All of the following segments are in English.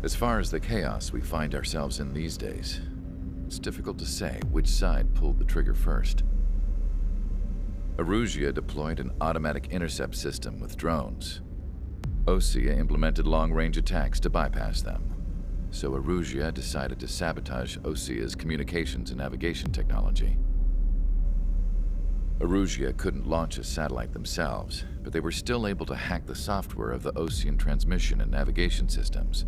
As far as the chaos we find ourselves in these days, it's difficult to say which side pulled the trigger first. Erusia deployed an automatic intercept system with drones. Osea implemented long-range attacks to bypass them. So Erusia decided to sabotage Osea's communications and navigation technology. Erusia couldn't launch a satellite themselves, but they were still able to hack the software of the Osean transmission and navigation systems.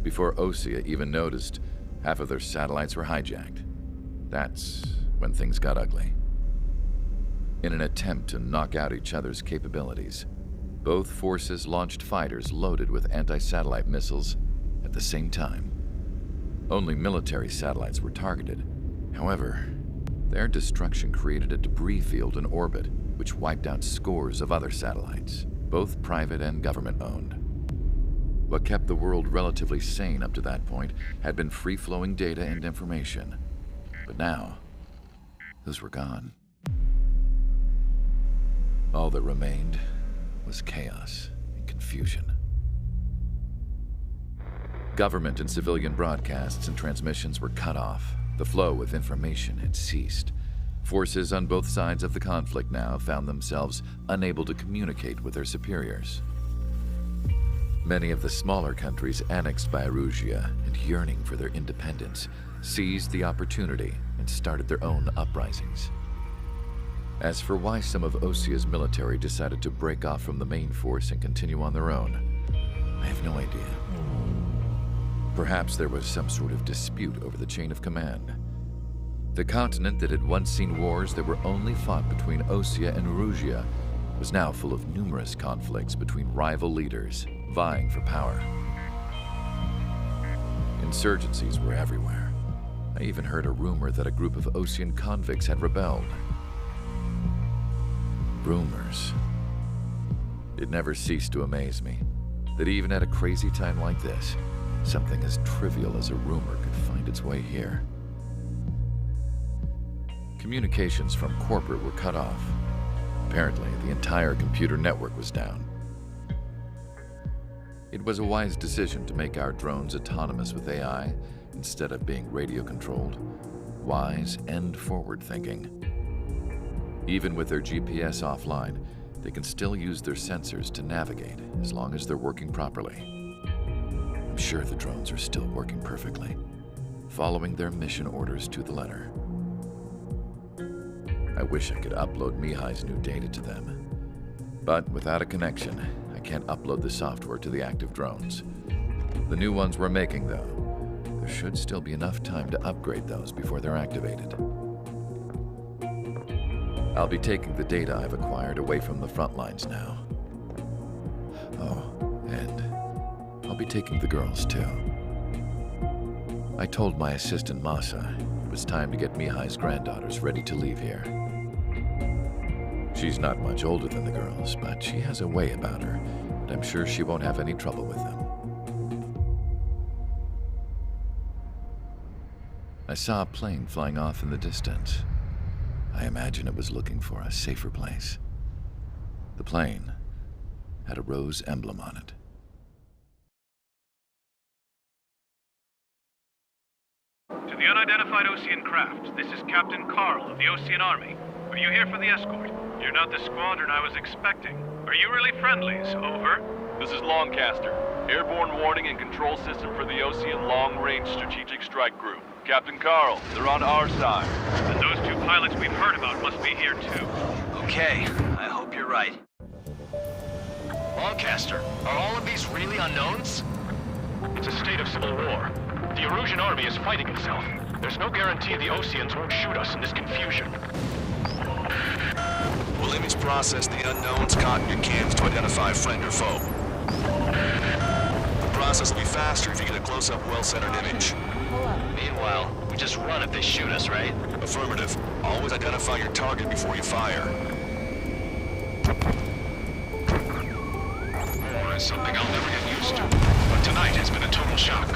Before Osea even noticed, half of their satellites were hijacked. That's when things got ugly. In an attempt to knock out each other's capabilities, both forces launched fighters loaded with anti-satellite missiles at the same time. Only military satellites were targeted. However, their destruction created a debris field in orbit, which wiped out scores of other satellites, both private and government-owned. What kept the world relatively sane up to that point had been free-flowing data and information. But now, those were gone. All that remained was chaos and confusion. Government and civilian broadcasts and transmissions were cut off. The flow of information had ceased. Forces on both sides of the conflict now found themselves unable to communicate with their superiors. Many of the smaller countries annexed by Erusia and yearning for their independence seized the opportunity and started their own uprisings. As for why some of Osea's military decided to break off from the main force and continue on their own, I have no idea. Perhaps there was some sort of dispute over the chain of command. The continent that had once seen wars that were only fought between Osea and Erusia was now full of numerous conflicts between rival leaders vying for power. Insurgencies were everywhere. I even heard a rumor that a group of Osean convicts had rebelled. Rumors. It never ceased to amaze me that even at a crazy time like this, something as trivial as a rumor could find its way here. Communications from corporate were cut off. Apparently, the entire computer network was down. It was a wise decision to make our drones autonomous with AI instead of being radio-controlled. Wise and forward-thinking. Even with their GPS offline, they can still use their sensors to navigate as long as they're working properly. I'm sure the drones are still working perfectly, following their mission orders to the letter. I wish I could upload Mihai's new data to them. But without a connection, I can't upload the software to the active drones. The new ones we're making, though, there should still be enough time to upgrade those before they're activated. I'll be taking the data I've acquired away from the front lines now. Oh, and I'll be taking the girls, too. I told my assistant Masa it was time to get Mihai's granddaughters ready to leave here. She's not much older than the girls, but she has a way about her, and I'm sure she won't have any trouble with them. I saw a plane flying off in the distance. I imagine it was looking for a safer place. The plane had a rose emblem on it. To the unidentified Osean craft, this is Captain Carl of the Osean Army. Are you here for the escort? You're not the squadron I was expecting. Are you really friendlies? Over. This is Longcaster. Airborne warning and control system for the Osean Long-Range Strategic Strike Group. Captain Carl, they're on our side. And those two pilots we've heard about must be here too. Okay, I hope you're right. Longcaster, are all of these really unknowns? It's a state of civil war. The Erusian army is fighting itself. There's no guarantee the Oseans won't shoot us in this confusion. We'll image process the unknowns caught in your cams to identify friend or foe. The process will be faster if you get a close-up, well-centered image. Meanwhile, we just run if they shoot us, right? Affirmative. Always identify your target before you fire. War is something I'll never get used to, but tonight has been a total shock.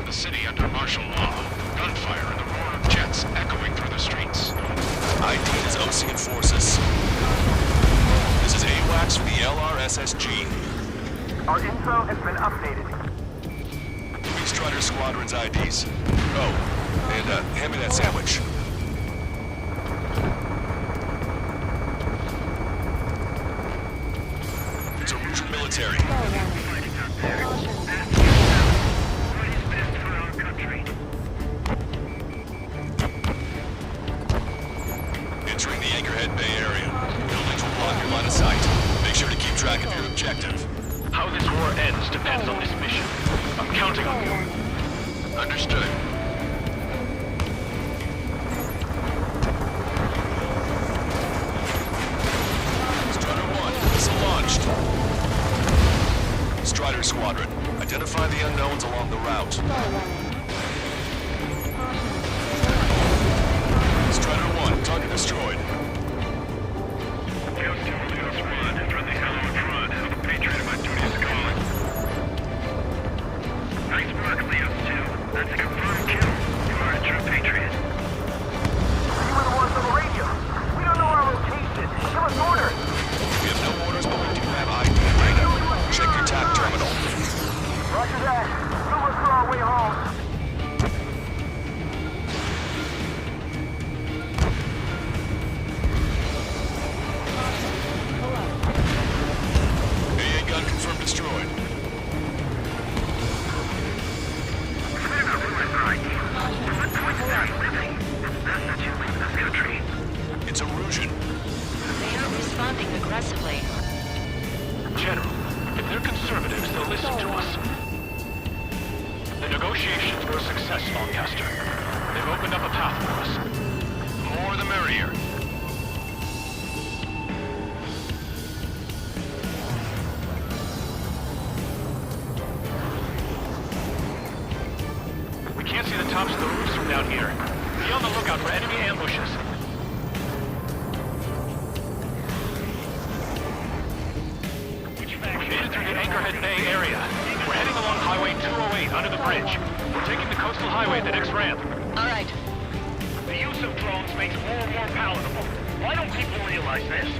The city under martial law, gunfire and the roar of jets echoing through the streets. ID is Osean forces. This is AWACS for the are SSG. Our info has been updated. Movie Strider Squadron's IDs. Oh, and hand me that sandwich. It's a Russian military. Entering the Anchorhead Bay area. Buildings will block your line of sight. Make sure to keep track of your objective. How this war ends depends on this mission. I'm counting on you. Understood. Strider 1, missile launched. Strider Squadron, identify the unknowns along the route. Strider 1, target destroyed. Nice work, Leo 2. That's a confirmed kill. You are a true patriot. You were the ones on the radio. We don't know our location. Give us orders. We have no orders, but we do have ID data. Check your TAC terminal. Roger that. We'll look for our way home. AA gun confirmed destroyed. It's a Russian. They are responding aggressively. General, if they're conservatives, they'll listen to us. The negotiations were a success, Lancaster. They've opened up a path for us. The more the merrier. We can't see the tops of the roofs from down here. Be on the lookout for enemy ambushes. We made it through the Anchorhead Bay area. We're heading along Highway 208 under the bridge. We're taking the coastal highway at the next ramp. All right. The use of drones makes war more palatable. Why don't people realize this?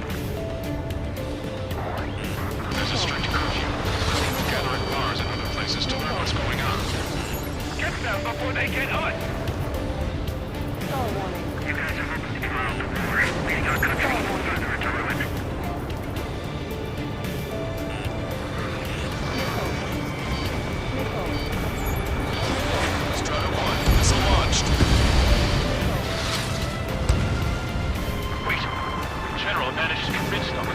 There's a strict curfew. People gather at bars and other places to learn what's going on. Get them before they get us! You guys are hoping to trial the war, leading our country further into ruin. Strider 1, missile launched. Wait, General managed to convince them.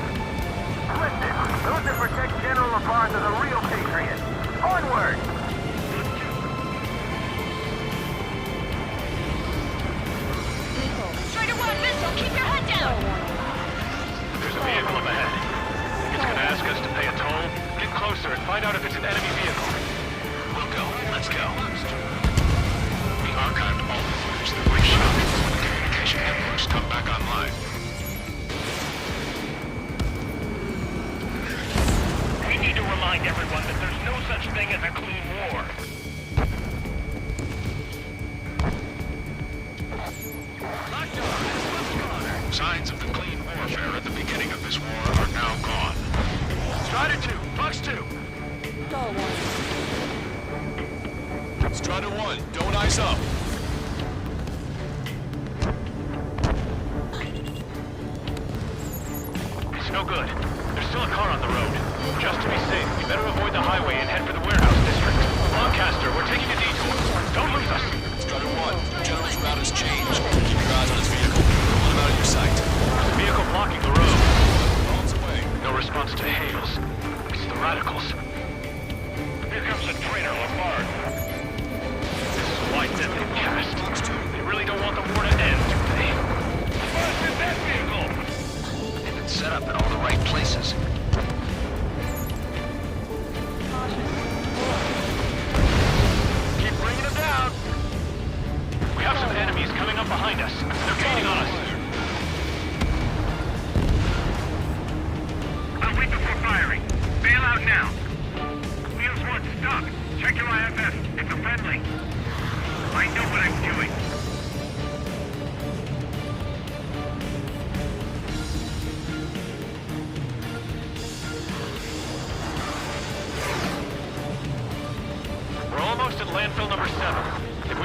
Listen, those that protect General LaPaz are the real patriots. Onward! Strider 1, missile, keep your head down! There's a vehicle up ahead. It's gonna ask us to pay a toll. Get closer and find out if it's an enemy vehicle. We'll go. Let's go. We archived all the footage that we shot when the communication networks come back online. We need to remind everyone that there's no such thing as a clean war. Signs of the clean warfare at the beginning of this war are now gone. Strider 2, Fox 2. Strider 1, don't ice up. It's no good. There's still a car on the road. Just to be safe, we better avoid the highway and head for the warehouse district. Lancaster, we're taking a detour. Don't lose us. Strider 1, General's route has changed. Keep your eyes on his vehicle. Don't let him out of your sight. There's a vehicle blocking the road. Bombs away. No response to hails. It's the radicals. Here comes the traitor, Lamar. This is why death they cast. They really don't want the war to end, do they? What's in that vehicle? They've been set up in all the right places. Keep bringing them down. We have some enemies coming up behind us. They're gaining on us. I'll wait before firing. Bail out now. Wheels 1, stop. Check your IFS. It's a friendly. I know what I'm doing.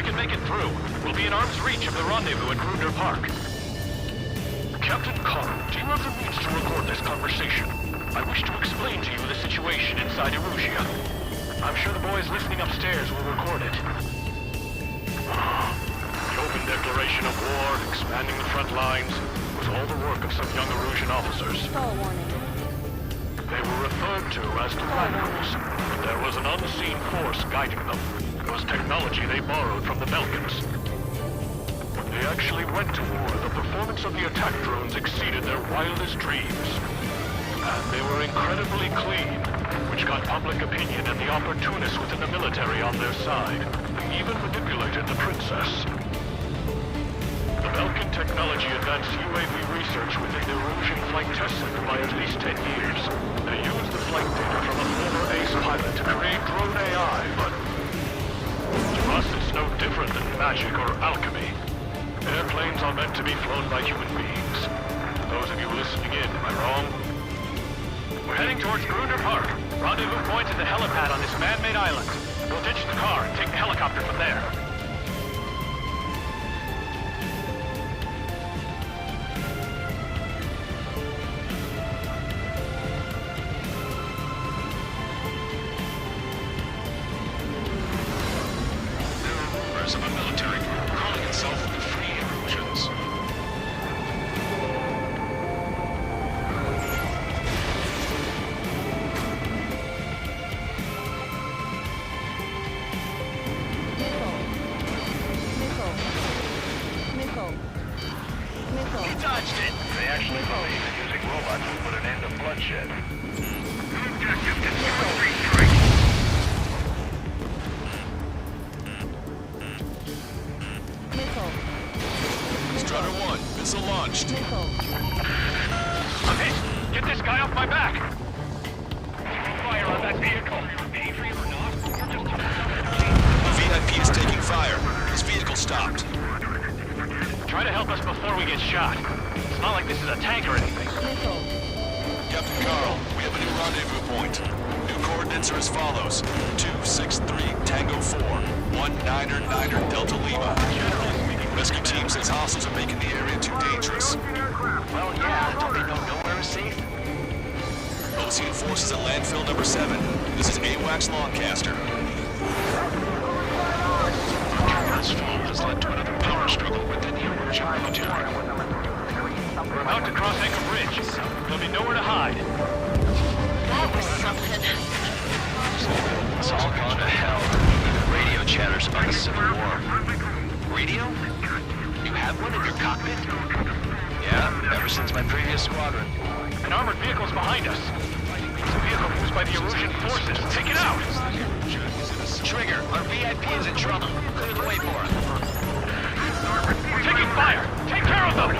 we can make it through, we'll be in arm's reach of the rendezvous at Gruner Park. Captain Carl, do you have the means to record this conversation? I wish to explain to you the situation inside Erusia. I'm sure the boys listening upstairs will record it. The open declaration of war, expanding the front lines, was all the work of some young Erusian officers. They were referred to as the Radicals, but there was an unseen force guiding them. It was technology they borrowed from the Belkans. When they actually went to war, the performance of the attack drones exceeded their wildest dreams. And they were incredibly clean, which got public opinion and the opportunists within the military on their side. They even manipulated the princess. The Belkan technology advanced UAV research within the Erusian Flight Test Center by at least 10 years. They used the flight data from a former ace pilot to create drone AI, but to us it's no different than magic or alchemy. Airplanes are meant to be flown by human beings. Those of you listening in, am I wrong? We're heading towards Gruner Park. Rendezvous point is the helipad on this man-made island. We'll ditch the car and take the helicopter from there. There are rumors of a military group calling itself the Free Erusians. You dodged it. They actually believe that using robots will put an end to bloodshed. Objective is street strike. Strutter 1, missile launched. I'm hit. Get this guy off my back. Fire on that vehicle. Adrian or not, VIP is taking fire. His vehicle stopped. try to help us before we get shot. It's not like this is a tank or anything. Captain Carl, we have a new rendezvous point. New coordinates are as follows. 263 Tango 4, 199er Delta Lima. Rescue team says hostiles are making the area too dangerous. Well, yeah, don't they know nowhere is safe? Ocean forces at landfill number 7. This is AWACS Lancaster. This fall has led to another power struggle within the Erusian military. We're about to cross Anchor Bridge. There'll be nowhere to hide. That was something. It's all gone to hell. Radio chatters about the Civil War. Radio? You have one in your cockpit? Yeah, ever since my previous squadron. An armored vehicle's behind us. It's a vehicle used by the Erusian forces. Take it out! Trigger, our VIP is in trouble. Clear the way for him. We're taking fire! Take care of them!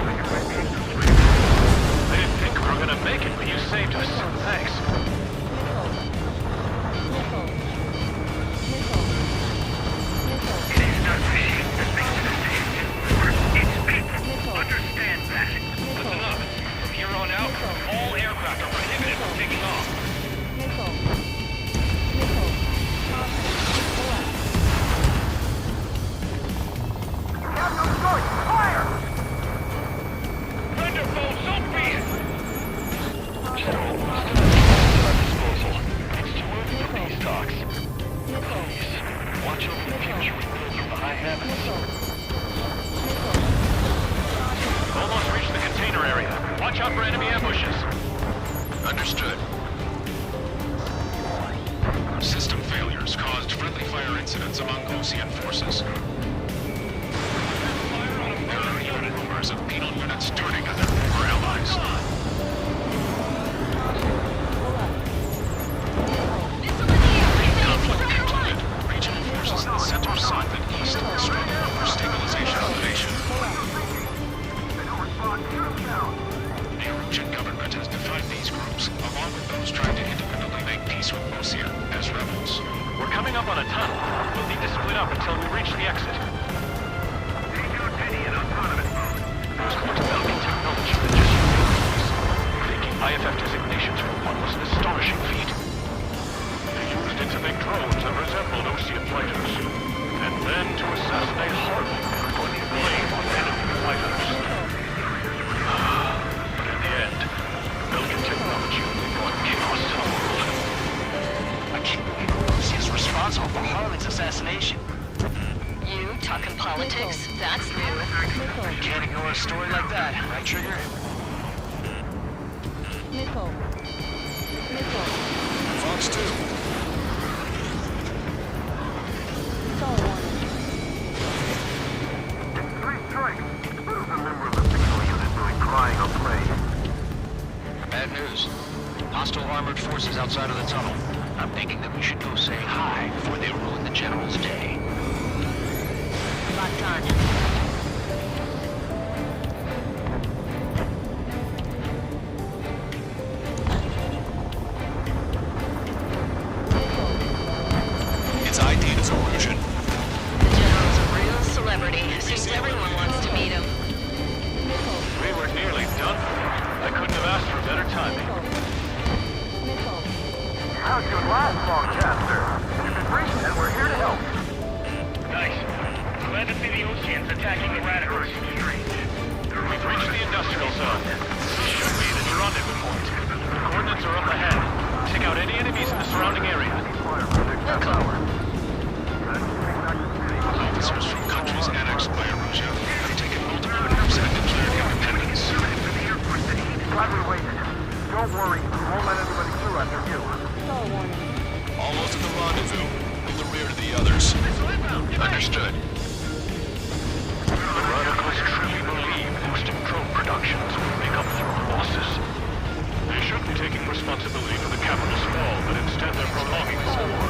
I didn't think we were gonna make it, but you saved us. Thanks. It is not machine that makes a decision. It's people. Understand that. That's enough. From here on out, all aircraft are prohibited from taking off. Captain George, fire! Thunderbolt, so be it! Still at our disposal. It's too early for peace talks. Please, watch over the future we build from the high heavens. Almost reached the container area. Watch out for enemy ambushes. Understood. System failures caused friendly fire incidents among Ocean forces. There are unit rumors of penal units turning on their former allies. Conflict concluded. Regional forces in the center, south, and east struggle for stabilization of the nation. The Erusian government has defined these groups, along with those trying to independently make peace with Ocean, as rebels. We're coming up on a tunnel. We'll need to split up until we reach the exit. There's more to Belkan technology than just UAVs. Faking IFF designations for one was an astonishing feat. They used it to make drones that resembled Ocean fighters, and then to assassinate Fox 2. Three strikes. Who's a member of the signal unit doing crying or praying? Bad news. Hostile armored forces outside of the tunnel. I'm thinking that we should go say hi before they ruin the General's day. Locked on. It's ID'd as Erosion. The General's a real celebrity. Seems everyone wants to meet him. We were nearly done for. I couldn't have asked for better timing. How'd you last, Longcaster? You've been briefed and we're here to help. Nice. Glad to see the Oceans attacking the radicals. We've reached the industrial zone. This should be the rendezvous point. The coordinates are up ahead. Take out any enemies in the surrounding area. Officers from countries annexed by Erosia have taken multiple attempts at declared independence. Glad we waited. Don't worry, we won't let anybody through after you. Almost at the rendezvous. In the rear to the others. Understood. The radicals truly believe boosting drone productions will make up for our losses. They shouldn't be taking responsibility for the capital's fall, but instead they're prolonging the war.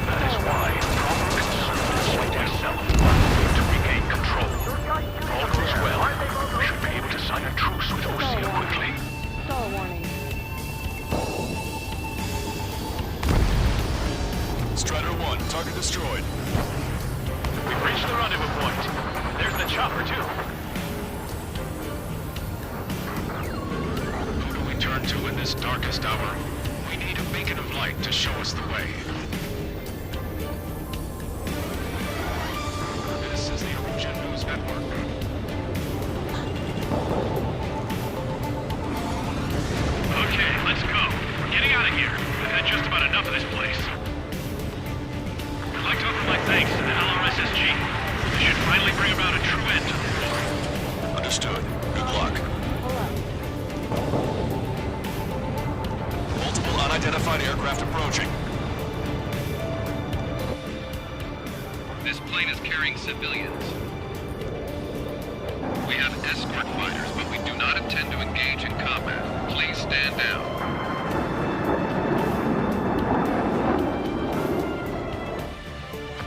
That is why proper consultants like myself need to regain control. If all goes well, we should be able to sign a truce with Osea quickly. Strider 1, target destroyed. We've reached the rendezvous point. There's the chopper, too. Who do we turn to in this darkest hour? We need a beacon of light to show us the way. This is the Erosion News Network. Okay, let's go. We're getting out of here. We've had just about enough of this place. I'd like to offer my thanks to the LRSSG. This should finally bring about a true end to the war. Understood. Good luck. Multiple unidentified aircraft approaching. This plane is carrying civilians. We have escort fighters, but we do not intend to engage in combat. Please stand down.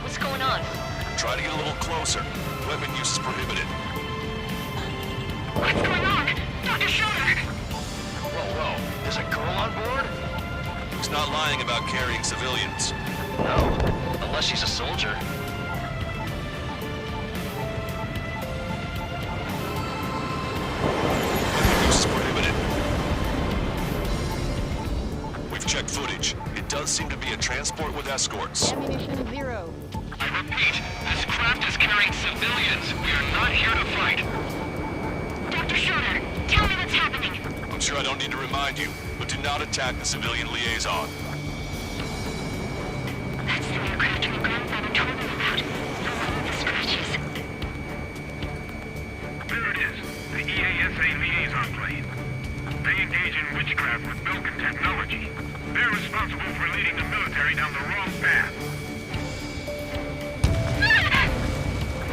What's going on? Try to get a little closer. Weapon use is prohibited. What's going on? Dr. Schroeder! Whoa. There's a girl on board? He's not lying about carrying civilians. No. Unless she's a soldier. Weapon use is prohibited. We've checked footage. It does seem to be a transport with escorts. Ammunition 0. I repeat, this craft is carrying civilians. We are not here to fight. Dr. Schroeder, tell me what's happening. I'm sure I don't need to remind you, but do not attack the civilian liaison. That's the aircraft your grandfather told me about. The one with the scratches. There it is. The EASA liaison plane. They engage in witchcraft with Belkin technology. They're responsible for leading the military down the wrong path.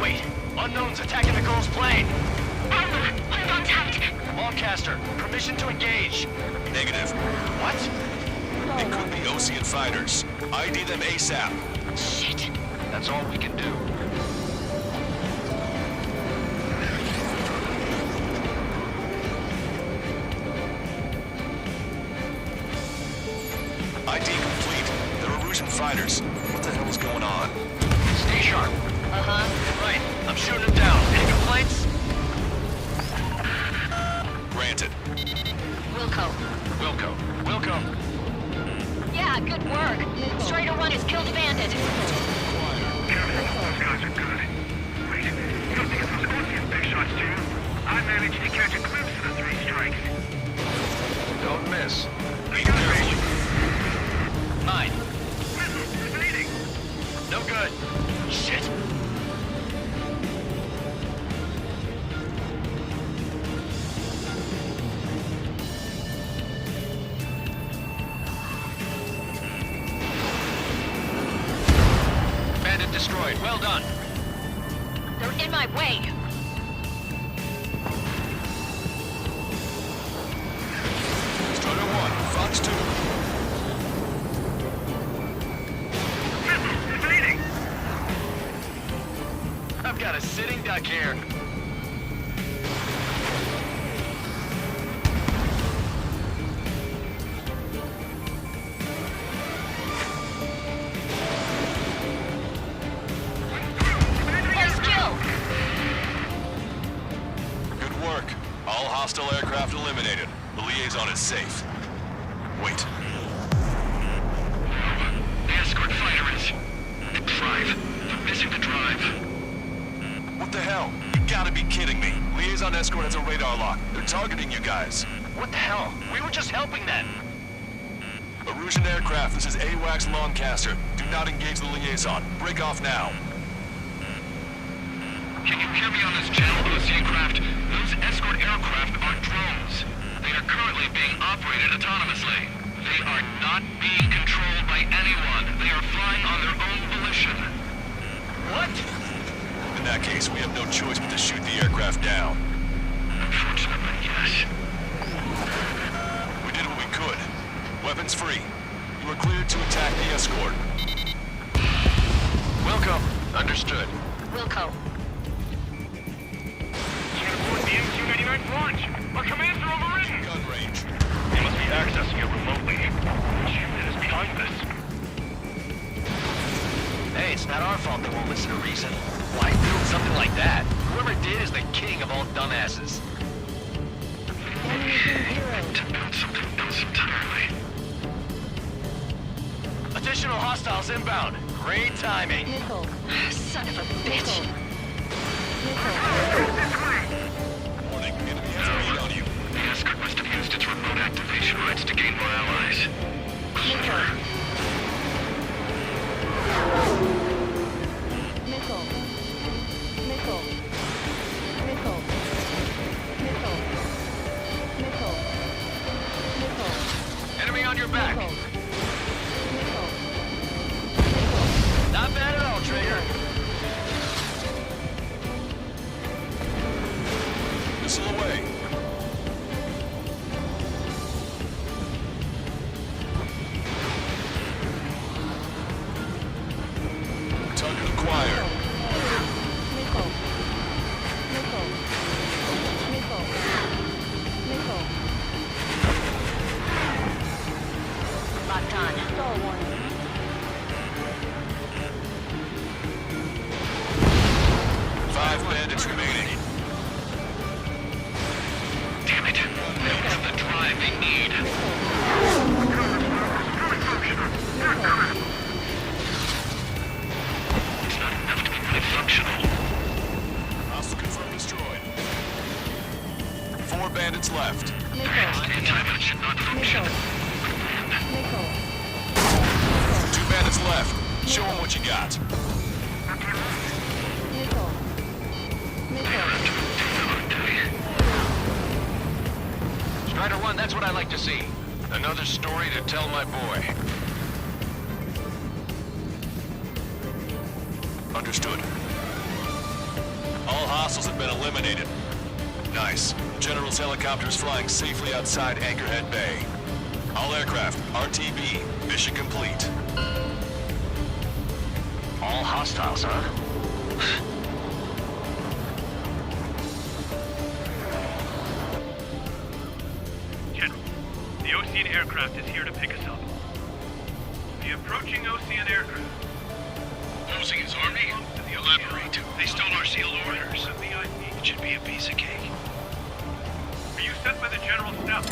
Wait. Unknown's attacking the girl's plane. Alma, hold on tight. Longcaster, permission to engage. Negative. What? It could be Ocean fighters. ID them ASAP. Shit. That's all we can do. ID complete. They're Erosion fighters. What the hell is going on? Stay sharp. Uh-huh. Right. I'm shooting him down. Any complaints? Granted. Wilco. Yeah, good work. Strider 1 has killed a bandit. Careful, those guys are good. Wait, you don't think it was Ocean big shots too? I managed to catch a glimpse of the 3 strikes. Don't miss. Be careful. 9. Missile, evading. No good. Shit. destroyed. Well done. They're in my way. Strider 1, Fox 2. I've got a sitting duck here. Nice kill. Good work. All hostile aircraft eliminated. The liaison is safe. Wait. The escort fighter is... the drive. They're missing the drive. What the hell? You gotta be kidding me. Liaison escort has a radar lock. They're targeting you guys. What the hell? We were just helping them. Erusian aircraft, this is AWACS Lancaster. Do not engage the liaison. Break off now. Can you hear me on this channel, OC craft? Those escort aircraft are drones. They are currently being operated autonomously. They are not being controlled by anyone. They are flying on their own volition. What? In that case, we have no choice but to shoot the aircraft down. Unfortunately, yes. We did what we could. Weapons free. You are cleared to attack the escort. Wilco. Understood. Wilco. Report the MQ-99 launch. Our commands are overridden. Gun range. They must be accessing it remotely. Which unit is behind this? Hey, it's not our fault they won't listen to reason. Why build something like that? Whoever did is the king of all dumbasses. To build something else entirely. Additional hostiles inbound. Great timing. Son of a bitch. Warning, enemy has a lead on you. The escort must have used its remote activation rights to gain more allies. Clever. Enemy on your back. Not bad at all, Trigger. Missile away. Target acquired. Locked on. 5 bandits remaining. Damn it. They don't have the drive they need. It's not enough to be really functional. Hostile confirmed destroyed. 4 bandits left. Anti-man should not function. 2 bandits left. Show them what you got. Strider 1, that's what I like to see. Another story to tell my boy. Understood. All hostiles have been eliminated. Nice. General's helicopter is flying safely outside Anchorhead Bay. All aircraft, RTB, mission complete. All hostiles, huh? General, the Ocean aircraft is here to pick us up. The approaching Ocean aircraft. Ocean's army? Elaborate. They stole our sealed orders. The VIP. It should be a piece of cake. Are you sent by the General's staff?